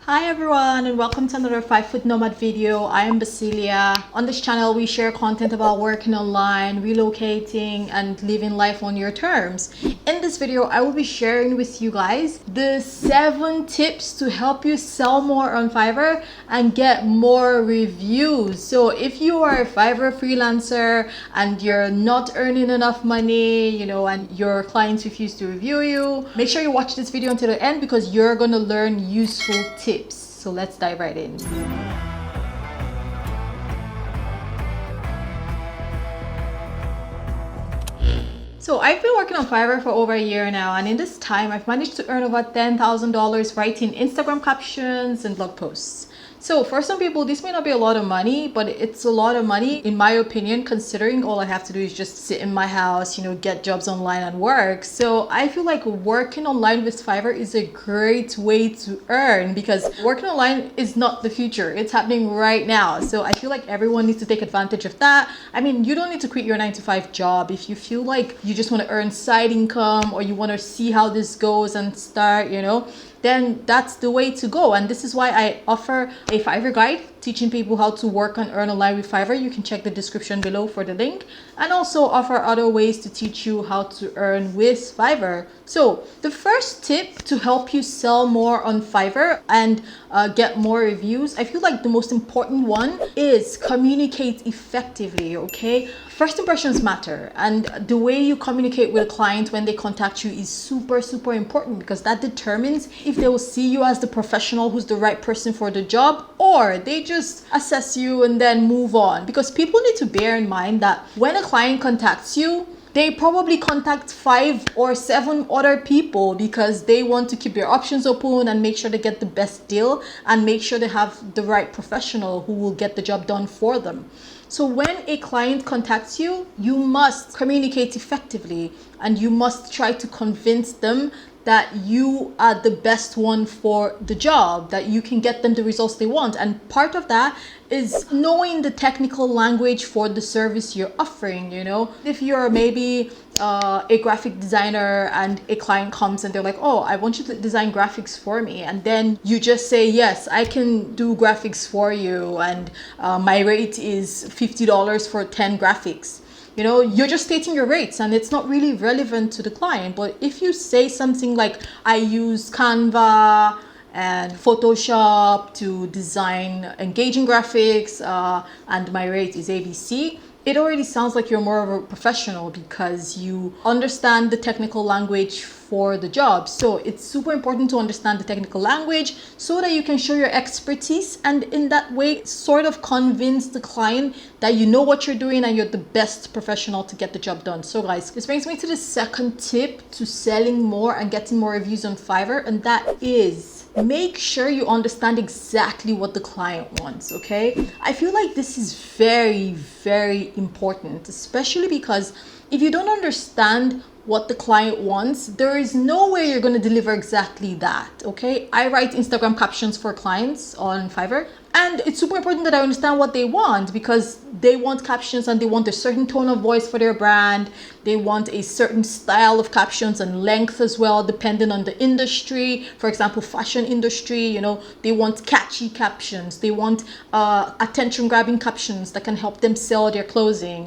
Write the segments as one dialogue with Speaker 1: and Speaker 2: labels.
Speaker 1: Hi everyone, and welcome to another 5-Foot Nomad video. I am Basilia. On this channel we share content about working online, relocating, and living life on your terms. In this video I will be sharing with you guys the 7 tips to help you sell more on Fiverr and get more reviews. So if you are a Fiverr freelancer and you're not earning enough money, and your clients refuse to review you, make sure you watch this video until the end because you're gonna learn useful tips. So let's dive right in. So I've been working on Fiverr for over a year now, and in this time I've managed to earn over $10,000 writing Instagram captions and blog posts. So for some people this may not be a lot of money, but it's a lot of money in my opinion, considering all I have to do is just sit in my house, get jobs online and work. So I feel like working online with Fiverr is a great way to earn because working online is not the future. It's happening right now. So I feel like everyone needs to take advantage of that. I mean, you don't need to quit your 9-to-5 job if you feel like you just want to earn side income or you want to see how this goes and start, then that's the way to go. And this is why I offer a Fiverr guide teaching people how to work and earn online with Fiverr. You can check the description below for the link, and also offer other ways to teach you how to earn with Fiverr. So the first tip to help you sell more on Fiverr and get more reviews, I feel like the most important one is communicate effectively, okay? First impressions matter, and the way you communicate with a client when they contact you is super important because that determines if they will see you as the professional who's the right person for the job, or they just assess you and then move on. Because people need to bear in mind that when a client contacts you, they probably contact 5 or 7 other people because they want to keep their options open and make sure they get the best deal and make sure they have the right professional who will get the job done for them. So when a client contacts you, you must communicate effectively and you must try to convince them that you are the best one for the job, that you can get them the results they want. And part of that is knowing the technical language for the service you're offering. If you're maybe a graphic designer and a client comes and they're like, oh, I want you to design graphics for me, and then you just say, yes, I can do graphics for you, and my rate is $50 for 10 graphics. You're just stating your rates and it's not really relevant to the client. But if you say something like, I use Canva and Photoshop to design engaging graphics and my rate is ABC, it already sounds like you're more of a professional because you understand the technical language for the job. So it's super important to understand the technical language so that you can show your expertise, and in that way sort of convince the client that you know what you're doing and you're the best professional to get the job done. So guys, this brings me to the second tip to selling more and getting more reviews on Fiverr, and that is make sure you understand exactly what the client wants, okay? I feel like this is very important, especially because if you don't understand what the client wants, there is no way you're going to deliver exactly that, okay? I write Instagram captions for clients on Fiverr, and it's super important that I understand what they want because they want captions and they want a certain tone of voice for their brand. They want a certain style of captions and length as well, depending on the industry. For example, fashion industry, they want catchy captions. They want attention-grabbing captions that can help them sell their clothing,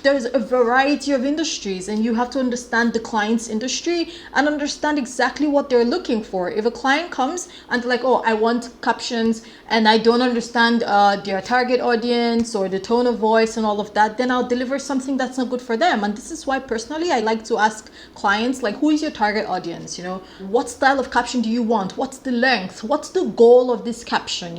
Speaker 1: There's a variety of industries, and you have to understand the client's industry and understand exactly what they're looking for. If a client comes and they're like, oh, I want captions and I don't understand their target audience or the tone of voice and all of that, then I'll deliver something that's not good for them. And this is why personally I like to ask clients, like, who is your target audience? What style of caption do you want? What's the length? What's the goal of this caption?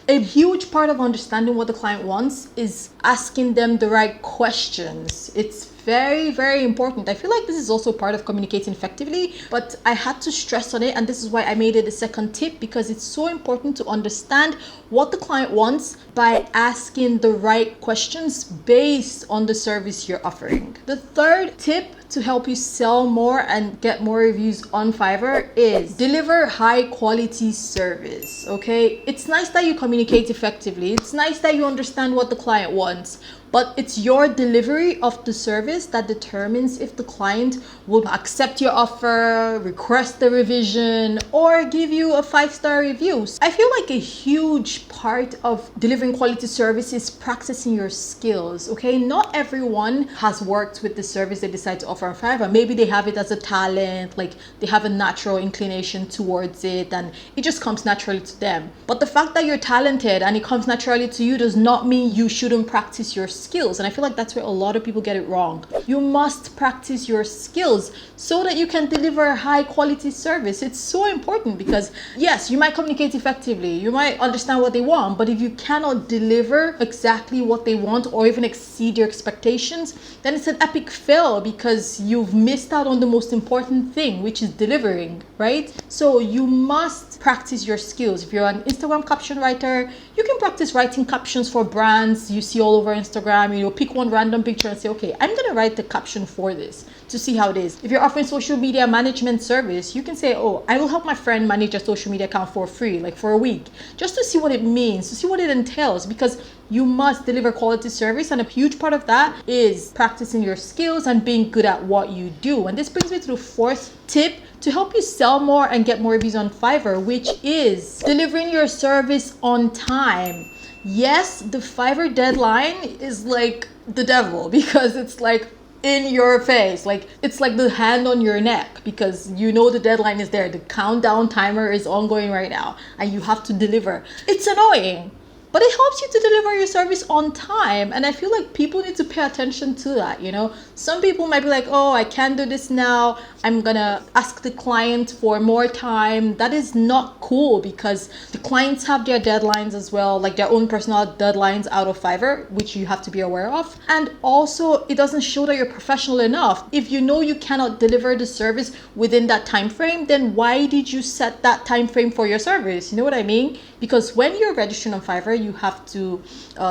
Speaker 1: A huge part of understanding what the client wants is asking them the right questions. It's very important. I feel like this is also part of communicating effectively, but I had to stress on it, and this is why I made it a second tip, because it's so important to understand what the client wants by asking the right questions based on the service you're offering. The third tip to help you sell more and get more reviews on Fiverr is deliver high quality service, okay? It's nice that you communicate effectively. It's nice that you understand what the client wants. but it's your delivery of the service that determines if the client will accept your offer, request a revision, or give you a 5-star review. So I feel like a huge part of delivering quality service is practicing your skills, okay? Not everyone has worked with the service they decide to offer on Fiverr. Maybe they have it as a talent, like they have a natural inclination towards it and it just comes naturally to them. But the fact that you're talented and it comes naturally to you does not mean you shouldn't practice your skills. And I feel like that's where a lot of people get it wrong. You must practice your skills so that you can deliver high quality service. It's so important because yes, you might communicate effectively, you might understand what they want, but if you cannot deliver exactly what they want or even exceed your expectations, then it's an epic fail because you've missed out on the most important thing, which is delivering, right? So you must practice your skills. If you're an Instagram caption writer, you can practice writing captions for brands you see all over Instagram. You know, pick one random picture and say, okay, I'm gonna write the caption for this to see how it is. If you're offering social media management service, you can say, oh, I will help my friend manage a social media account for free, like for a week, just to see what it means, to see what it entails, because you must deliver quality service, and a huge part of that is practicing your skills and being good at what you do. And this brings me to the fourth tip to help you sell more and get more reviews on Fiverr, which is delivering your service on time. Yes, the Fiverr deadline is like the devil because it's like in your face, like it's like the hand on your neck because you know the deadline is there. The countdown timer is ongoing right now and you have to deliver. It's annoying, but it helps you to deliver your service on time. And I feel like people need to pay attention to that, you know? Some people might be like, oh, I can't do this now, I'm gonna ask the client for more time. That is not cool because the clients have their deadlines as well, like their own personal deadlines out of Fiverr, which you have to be aware of. And also, it doesn't show that you're professional enough. If you know you cannot deliver the service within that time frame, then why did you set that time frame for your service? You know what I mean? Because when you're registering on Fiverr, you have to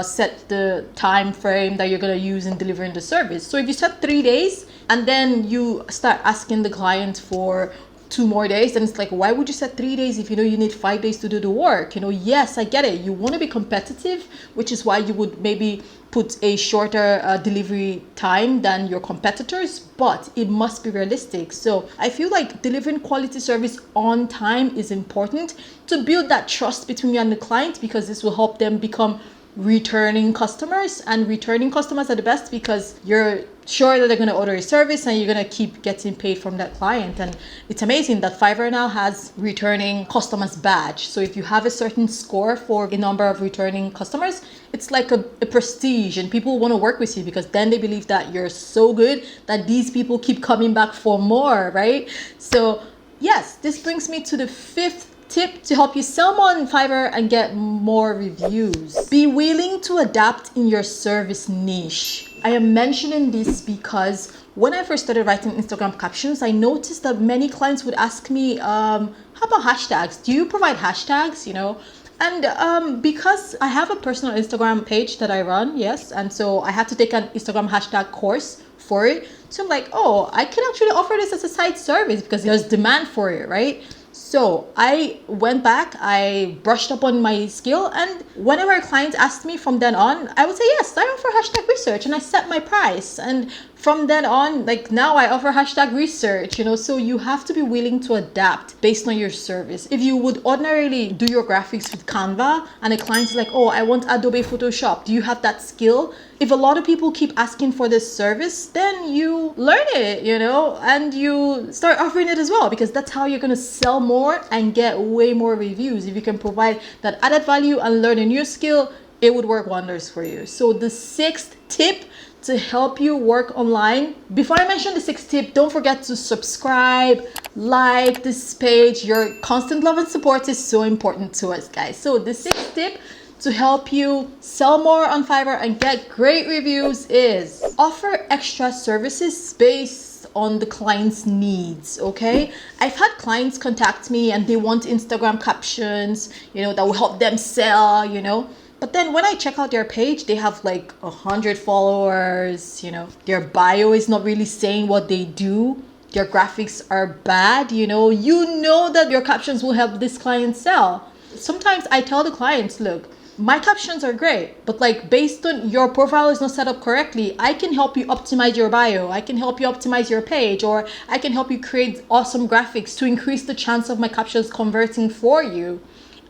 Speaker 1: set the time frame that you're going to use in delivering the service. So if you set 3 days and then you start asking the client for 2 more days, then it's like, why would you set 3 days if you know you need 5 days to do the work? You know, yes, I get it. You want to be competitive, which is why you would maybe put a shorter delivery time than your competitors, but it must be realistic. So I feel like delivering quality service on time is important to build that trust between you and the client, because this will help them become returning customers, and returning customers are the best because you're sure that they're going to order a service and you're going to keep getting paid from that client. And it's amazing that Fiverr now has returning customers badge. So if you have a certain score for a number of returning customers, it's like a prestige, and people want to work with you because then they believe that you're so good that these people keep coming back for more, right? So yes, this brings me to the fifth tip to help you sell more on Fiverr and get more reviews. Be willing to adapt in your service niche. I am mentioning this because when I first started writing Instagram captions, I noticed that many clients would ask me, how about hashtags? Do you provide hashtags, you know? And because I have a personal Instagram page that I run, yes, and so I had to take an Instagram hashtag course for it. So I'm like, oh, I can actually offer this as a side service because there's demand for it, right? So I went back, I brushed up on my skill, and whenever a client asked me from then on, I would say, yes, I offer hashtag research, and I set my price. And from then on, like now I offer hashtag research, you know, so you have to be willing to adapt based on your service. If you would ordinarily do your graphics with Canva and a client is like, oh, I want Adobe Photoshop, do you have that skill? If a lot of people keep asking for this service, then you learn it, you know, and you start offering it as well, because that's how you're going to sell more and get way more reviews. If you can provide that added value and learn a new skill, it would work wonders for you. So the sixth tip to help you work online. Before I mention the sixth tip, don't forget to subscribe, like this page. Your constant love and support is so important to us, guys. So the sixth tip to help you sell more on Fiverr and get great reviews is offer extra services based on the client's needs, okay? I've had clients contact me and they want Instagram captions, you know, that will help them sell, you know. But then when I check out their page, they have like 100 followers, you know, their bio is not really saying what they do. Their graphics are bad, you know that your captions will help this client sell. Sometimes I tell the clients, look, my captions are great, but like based on your profile is not set up correctly, I can help you optimize your bio, I can help you optimize your page, or I can help you create awesome graphics to increase the chance of my captions converting for you.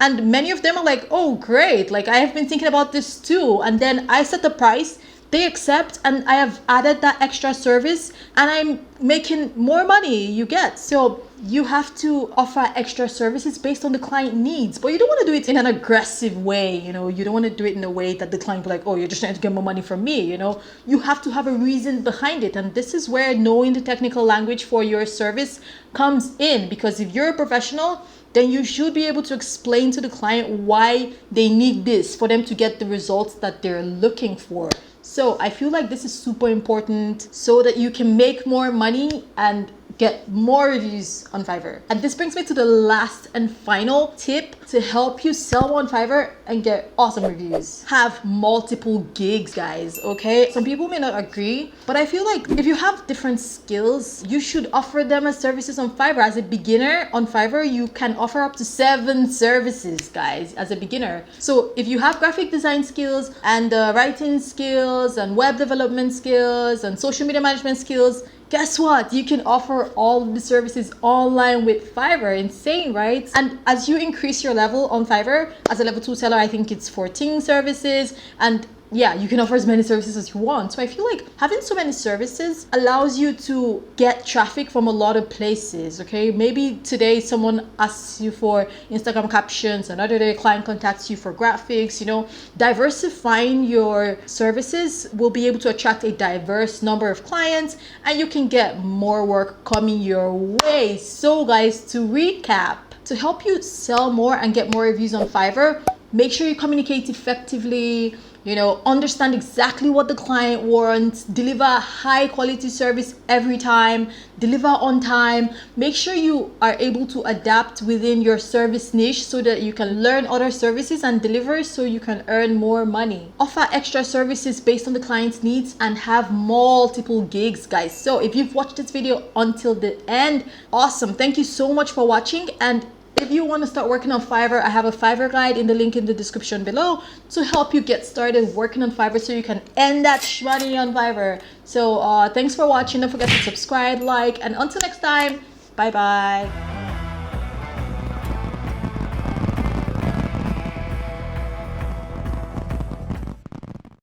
Speaker 1: And many of them are like, oh great, like I have been thinking about this too. And then I set the price, they accept, and I have added that extra service and I'm making more money, you get. So you have to offer extra services based on the client needs, but you don't want to do it in an aggressive way. You know, you don't want to do it in a way that the client will be like, oh, you're just trying to get more money from me. You know, you have to have a reason behind it. And this is where knowing the technical language for your service comes in, because if you're a professional, then you should be able to explain to the client why they need this for them to get the results that they're looking for. So I feel like this is super important so that you can make more money and get more reviews on Fiverr. And this brings me to the last and final tip to help you sell on Fiverr and get awesome reviews. Have multiple gigs, guys, okay? Some people may not agree, but I feel like if you have different skills, you should offer them as services on Fiverr. As a beginner on Fiverr, you can offer up to 7 services, guys, as a beginner. So if you have graphic design skills and writing skills and web development skills and social media management skills, guess what? You can offer all of the services online with Fiverr. Insane, right? And as you increase your level on Fiverr, as a level 2 seller, I think it's 14 services. And yeah, you can offer as many services as you want. So I feel like having so many services allows you to get traffic from a lot of places, okay? Maybe today someone asks you for Instagram captions, another day a client contacts you for graphics, you know. Diversifying your services will be able to attract a diverse number of clients and you can get more work coming your way. So guys, to recap, to help you sell more and get more reviews on Fiverr, make sure you communicate effectively, you know, understand exactly what the client wants, deliver a high quality service every time, deliver on time. Make sure you are able to adapt within your service niche so that you can learn other services and deliver so you can earn more money. Offer extra services based on the client's needs and have multiple gigs, guys. So if you've watched this video until the end, awesome. Thank you so much for watching. And if you want to start working on Fiverr, I have a Fiverr guide in the link in the description below to help you get started working on Fiverr so you can earn that money on Fiverr. So thanks for watching. Don't forget to subscribe, like, and until next time, bye bye.